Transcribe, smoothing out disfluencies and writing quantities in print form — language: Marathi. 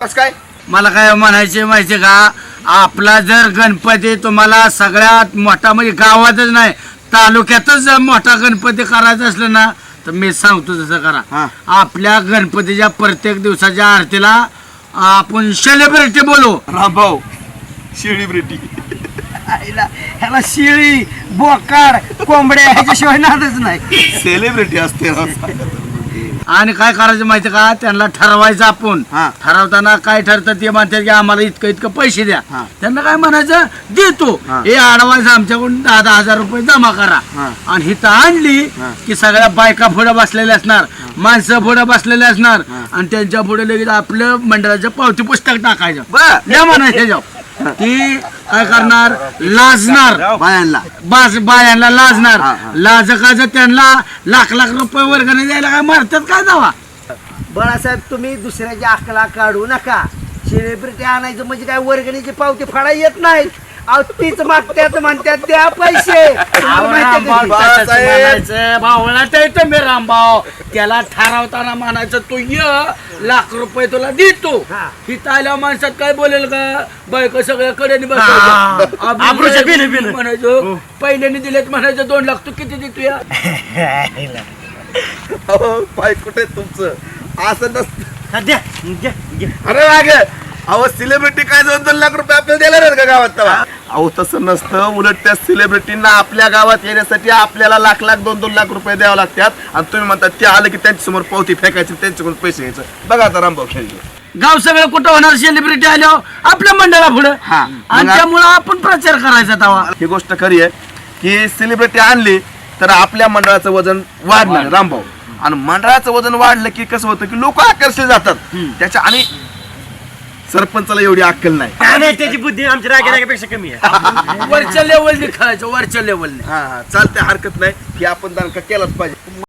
कस काय मला काय म्हणायचे माहिती का, आपला जर गणपती तुम्हाला सगळ्यात मोठा म्हणजे गावातच नाही तालुक्यातच जर मोठा गणपती करायचा असलं ना तर मी सांगतो तसं करा. हा. आपल्या गणपतीच्या प्रत्येक दिवसाच्या आरतीला आपण सेलिब्रिटी बोलू. रामभाऊ सेलिब्रिटी ह्याला शिळी बोकाड कोंबड्या ह्याच्याशिवाय नादच नाही. सेलिब्रिटी असते आणि काय करायचं माहिती का, त्यांना ठरवायचं आपण. हा. ठरवताना काय ठरतं ते म्हणतात की आम्हाला इतकं इतकं पैसे द्या. हा. त्यांना काय म्हणायचं देतो. हा. हे अडवायचं आमच्याकडून 10,000 रुपये जमा करा. हा. आणि हिथं आणली हा. की सगळ्या बायका पुढे बसलेल्या असणार, माणसं पुढे बसलेले असणार हा. आणि त्यांच्या पुढे लगेच आपलं मंडळाचं पावती पुस्तक टाकायचं. बर या म्हणायचं जाऊ. ती काय करणार, लाजणार. बायांना बायांना लाजणार. हा, हा. लाजकाचं त्यांना लाख लाख रुपये वर्गणी द्यायला काय मारतात काय दावा. बाळासाहेब तुम्ही दुसऱ्याची अकला काढू नका. सेलिब्रिटी आणायचं म्हणजे काय वर्गणीची पावती फाडा येत नाहीत. अहो तीच मागत्यात म्हणतात द्या पैसे. तुम्हाला माहिती आहे का? भावना येतं मी रामभाऊ. त्याला ठरवताना म्हणायचं तू लाख रुपये तुला देतो. हा. हिथं आल्या माणसात काय बोलेल का, बायका सगळ्या कडेने आबरूच्या बिलं. म्हणायचं पहिल्याने दिलेत म्हणायचं 2 लाख तू किती देतो या. पाय कुठे तुमचं असं नसतं. द्या, द्या, द्या. अरे वागे अहो सेलिब्रिटी काय 2-2 लाख रुपये आपल्याला देणार आहेत का गावात तेव्हा? अहो तसं नसतं. उलट त्या सेलिब्रिटींना आपल्या गावात येण्यासाठी आपल्याला लाख लाख 2-2 लाख रुपये द्यावे लागतात. आणि तुम्ही म्हणतात ते आलं की त्यांच्या समोर पावती फेकायची, त्यांच्याकडून पैसे घ्यायचं. बघा आता रामभाऊ खेळले गाव सगळं कुठं होणार सेलिब्रिटी आल्यावर आपल्या मंडळा पुढं. हा. आणि मग त्यामुळं आपण प्रचार करायचा तवा. ही गोष्ट खरी आहे की सेलिब्रिटी आणली तर आपल्या मंडळाचं वजन वाढणार रामभाऊ. आणि मंडळाचं वजन वाढलं की कसं होतं की लोक आकर्षित जातात त्याच्या. आणि सरपंचाला एवढी अक्कल नाही. आणि त्याची बुद्धी आमच्या रागेपेक्षा कमी आहे. वरच्या लेवलने खेळायचं, वरच्या लेवलने. हा चालते, हरकत नाही की आपण दानका केलाच पाहिजे.